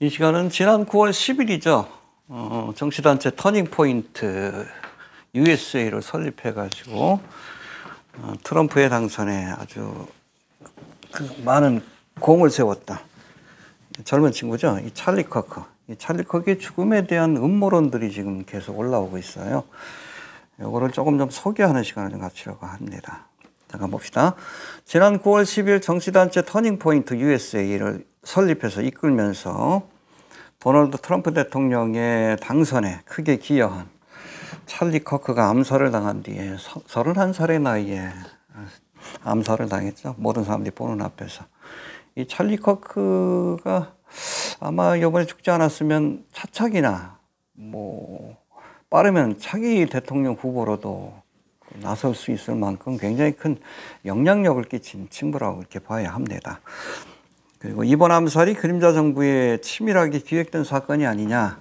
이 시간은 지난 9월 10일이죠. 정치단체 터닝포인트 USA를 설립해가지고 트럼프의 당선에 아주 많은 공을 세웠다. 젊은 친구죠. 이 찰리 커크. 이 찰리 커크의 죽음에 대한 음모론들이 지금 계속 올라오고 있어요. 이거를 조금 좀 소개하는 시간을 좀 갖추려고 합니다. 잠깐 봅시다. 지난 9월 10일 정치단체 터닝포인트 USA를 설립해서 이끌면서 도널드 트럼프 대통령의 당선에 크게 기여한 찰리 커크가 암살을 당한 뒤에 31살의 나이에 암살을 당했죠. 모든 사람들이 보는 앞에서. 이 찰리 커크가 아마 이번에 죽지 않았으면 차착이나 빠르면 차기 대통령 후보로도 나설 수 있을 만큼 굉장히 큰 영향력을 끼친 친구라고 이렇게 봐야 합니다. 그리고 이번 암살이 그림자 정부의 치밀하게 기획된 사건이 아니냐.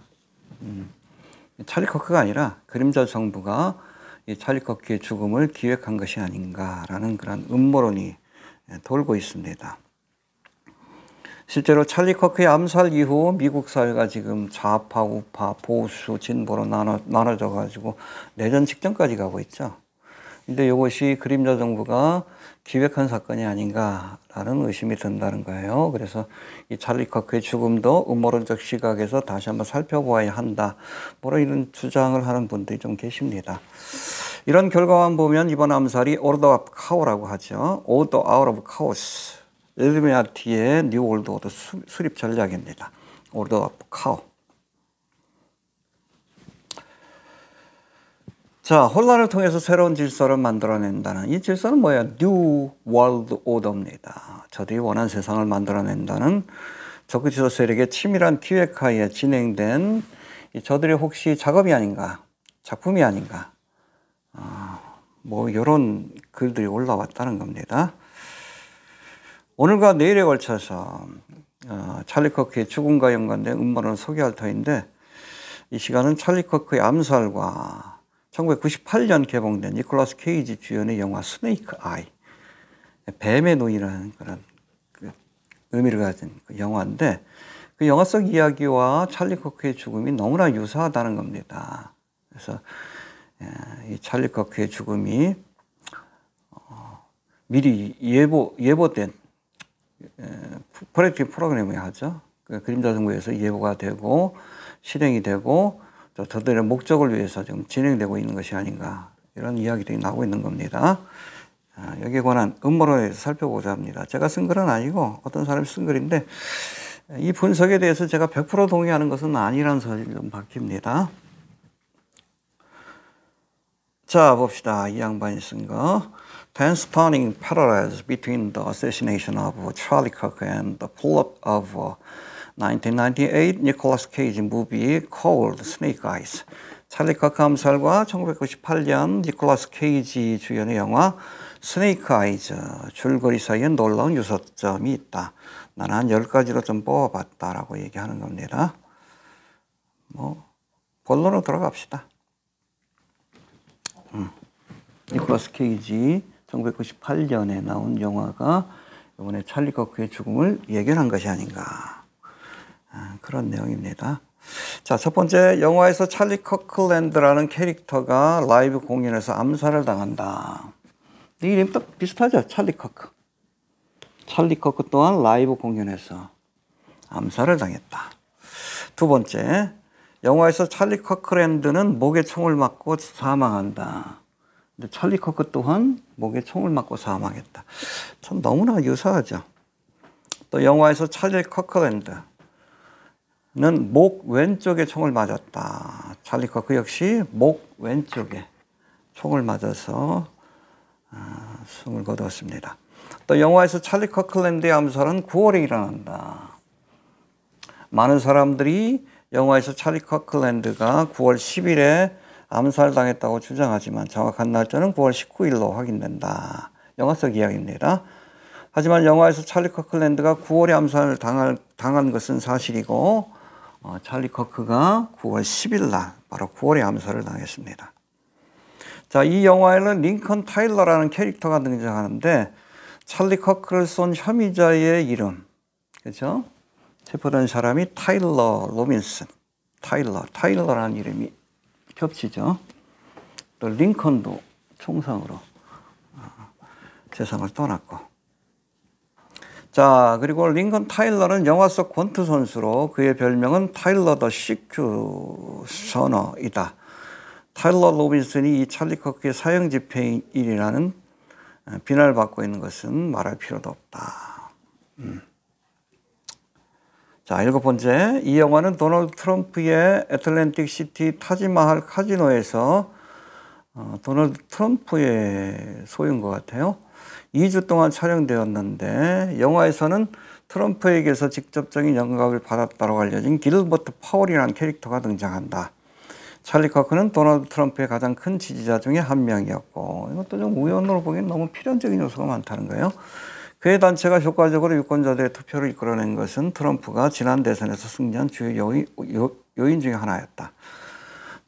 찰리 커크가 아니라 그림자 정부가 이 찰리 커크의 죽음을 기획한 것이 아닌가라는 그런 음모론이 돌고 있습니다. 실제로 찰리 커크의 암살 이후 미국 사회가 지금 좌파, 우파, 보수, 진보로 나눠져 가지고 내전 직전까지 가고 있죠. 근데 이것이 그림자 정부가 기획한 사건이 아닌가라는 의심이 든다는 거예요. 그래서 이 찰리 커크의 죽음도 음모론적 시각에서 다시 한번 살펴보아야 한다. 이런 주장을 하는 분들이 좀 계십니다. 이런 결과만 보면 이번 암살이 Order of Chaos라고 하죠. Order out of Chaos. 일루미나티의 뉴 월드 오더 수립 전략입니다. Order of Chaos. 자, 혼란을 통해서 새로운 질서를 만들어낸다는 이 질서는 뭐예요? New World Order입니다. 저들이 원하는 세상을 만들어낸다는 적그지도 세력의 치밀한 기획하에 진행된 저들의 혹시 작업이 아닌가, 작품이 아닌가, 이런 글들이 올라왔다는 겁니다. 오늘과 내일에 걸쳐서 찰리 커크의 죽음과 연관된 음모론을 소개할 터인데 이 시간은 찰리 커크의 암살과 1998년 개봉된 니콜라스 케이지 주연의 영화 스네이크 아이, 뱀의 눈이라는 그런 의미를 가진 그 영화인데 그 영화 속 이야기와 찰리 커크의 죽음이 너무나 유사하다는 겁니다. 그래서 이 찰리 커크의 죽음이 미리 예보된 프로젝트 프로그램이 하죠. 그림자 정부에서 예보가 되고 실행이 되고 저들의 목적을 위해서 지금 진행되고 있는 것이 아닌가 이런 이야기들이 나오고 있는 겁니다. 여기에 관한 음모론에 대해서 살펴보자 합니다. 제가 쓴 글은 아니고 어떤 사람이 쓴 글인데 이 분석에 대해서 제가 100% 동의하는 것은 아니라는 사실이 좀 바뀝니다. 자, 봅시다. 이 양반이 쓴 거. 10 stunning parallels between the assassination of Charlie Kirk and the plot of 1998 니콜라스 케이지 무비 called Snake Eyes. 찰리 커크 암살과 1998년 니콜라스 케이지 주연의 영화 스네이크 아이즈 줄거리 사이에 놀라운 유사점이 있다. 나는 한 10가지로 좀 뽑아봤다라고 얘기하는 겁니다. 본론으로 들어갑시다. 니콜라스 케이지 1998년에 나온 영화가 이번에 찰리 커크의 죽음을 예견한 것이 아닌가. 그런 내용입니다. 자, 첫 번째, 영화에서 찰리 커클랜드라는 캐릭터가 라이브 공연에서 암살을 당한다. 이 이름 딱 비슷하죠? 찰리 커크. 찰리 커크 또한 라이브 공연에서 암살을 당했다. 두 번째, 영화에서 찰리 커클랜드는 목에 총을 맞고 사망한다. 근데 찰리 커크 또한 목에 총을 맞고 사망했다. 참 너무나 유사하죠. 또 영화에서 찰리 커클랜드는 목 왼쪽에 총을 맞았다. 찰리 커크 역시 목 왼쪽에 총을 맞아서 숨을 거두었습니다. 또 영화에서 찰리 커클랜드의 암살은 9월에 일어난다. 많은 사람들이 영화에서 찰리 커클랜드가 9월 10일에 암살당했다고 주장하지만 정확한 날짜는 9월 19일로 확인된다. 영화 속 이야기입니다. 하지만 영화에서 찰리 커클랜드가 9월에 암살을 당한 것은 사실이고 찰리 커크가 9월 10일 날 바로 9월에 암살을 당했습니다. 자, 이 영화에는 링컨 타일러라는 캐릭터가 등장하는데 찰리 커크를 쏜 혐의자의 이름, 그렇죠? 체포된 사람이 타일러 로빈슨. 타일러라는 이름이 겹치죠. 또 링컨도 총상으로 세상을 떠났고. 자, 그리고 링컨 타일러는 영화 속 권투 선수로 그의 별명은 타일러 더 시큐 서너이다. 타일러 로빈슨이 이 찰리 커크의 사형 집행인이라는 비난을 받고 있는 것은 말할 필요도 없다. 자, 7번째. 이 영화는 도널드 트럼프의 애틀랜틱 시티 타지마할 카지노에서 도널드 트럼프의 소유인 것 같아요. 2주 동안 촬영되었는데 영화에서는 트럼프에게서 직접적인 영감을 받았다고 알려진 길버트 파월이라는 캐릭터가 등장한다. 찰리 커크는 도널드 트럼프의 가장 큰 지지자 중에 한 명이었고, 이것도 좀 우연으로 보기엔 너무 필연적인 요소가 많다는 거예요. 그의 단체가 효과적으로 유권자들의 투표를 이끌어낸 것은 트럼프가 지난 대선에서 승리한 주요 요인 중에 하나였다.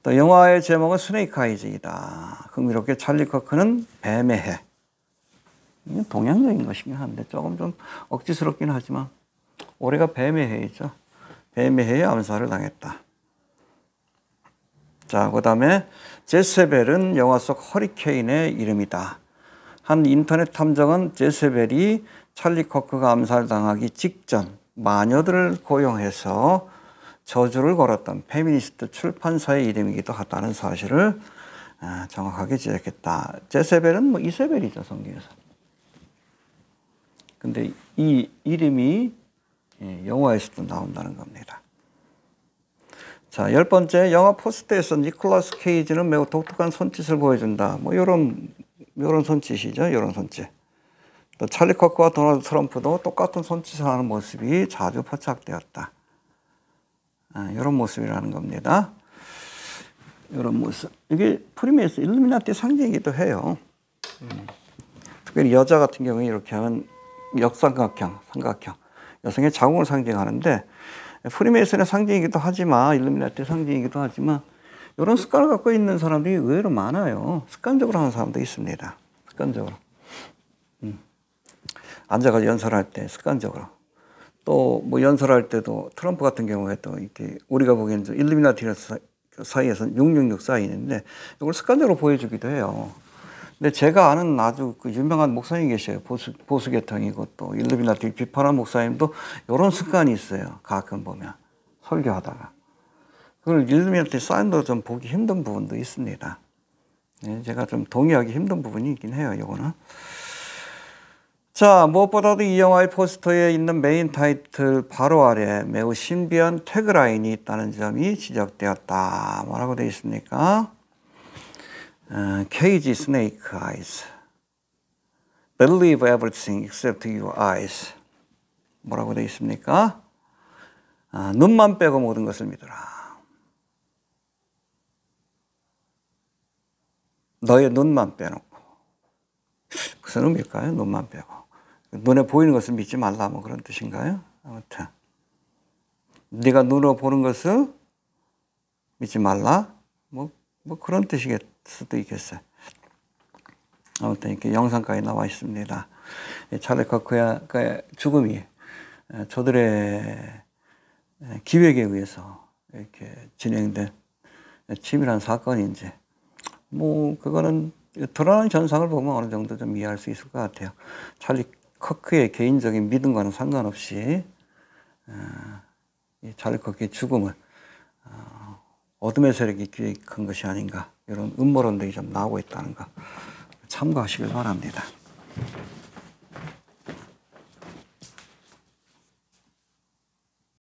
또 영화의 제목은 스네이크 아이즈이다. 흥미롭게 찰리 커크는 뱀의 해. 동양적인 것이긴 한데 조금 좀 억지스럽긴 하지만 올해가 뱀의 해이죠. 뱀의 해에 암살을 당했다. 자, 그 다음에 제세벨은 영화 속 허리케인의 이름이다. 한 인터넷 탐정은 제세벨이 찰리 커크가 암살당하기 직전 마녀들을 고용해서 저주를 걸었던 페미니스트 출판사의 이름이기도 하다는 사실을 정확하게 지적했다. 제세벨은 뭐 이세벨이죠, 성경에서. 근데 이 이름이 영화에서도 나온다는 겁니다. 자, 10번째, 영화 포스터에서 니콜라스 케이지는 매우 독특한 손짓을 보여준다. 뭐 요런 손짓이죠. 요런 손짓. 또 찰리 커크와 도널드 트럼프도 똑같은 손짓을 하는 모습이 자주 포착되었다. 요런 모습이라는 겁니다. 요런 모습. 이게 프리메이슨 일루미나티 상징이기도 해요. 특별히 여자 같은 경우에 이렇게 하면 역삼각형, 삼각형. 여성의 자궁을 상징하는데 프리메이슨의 상징이기도 하지만 일루미나티의 상징이기도 하지만 이런 습관을 갖고 있는 사람들이 의외로 많아요. 습관적으로 하는 사람도 있습니다. 습관적으로. 앉아가지고 연설할 때 습관적으로. 또 뭐 연설할 때도 트럼프 같은 경우에 또 이렇게 우리가 보기에는 일루미나티 사이에서 666 사인인데 이걸 습관적으로 보여주기도 해요. 근데 제가 아는 아주 그 유명한 목사님 계셔요. 보수 계통이고 또 일루미나티 비판한 목사님도 이런 습관이 있어요. 가끔 보면 설교하다가 그걸 일루미나티 사인도 좀 보기 힘든 부분도 있습니다. 네, 제가 좀 동의하기 힘든 부분이 있긴 해요. 이거는. 자, 무엇보다도 이 영화의 포스터에 있는 메인 타이틀 바로 아래 매우 신비한 태그라인이 있다는 점이 지적되었다. 뭐라고 되어 있습니까? Cage Snake Eyes. Believe everything except your eyes. 뭐라고 되어 있습니까? 눈만 빼고 모든 것을 믿어라. 너의 눈만 빼놓고. 무슨 의미일까요? 눈만 빼고. 눈에 보이는 것을 믿지 말라 뭐 그런 뜻인가요? 아무튼 네가 눈으로 보는 것을 믿지 말라 뭐 그런 뜻일 수도 있겠어요. 아무튼 이렇게 영상까지 나와 있습니다. 찰리 커크의 죽음이 저들의 기획에 의해서 이렇게 진행된 치밀한 사건인지 뭐 그거는 드러나는 전상을 보면 어느 정도 좀 이해할 수 있을 것 같아요. 찰리 커크의 개인적인 믿음과는 상관없이 이 찰리 커크의 죽음을 어둠의 세력이 기획한 것이 아닌가 이런 음모론들이 좀 나오고 있다는 거 참고하시길 바랍니다.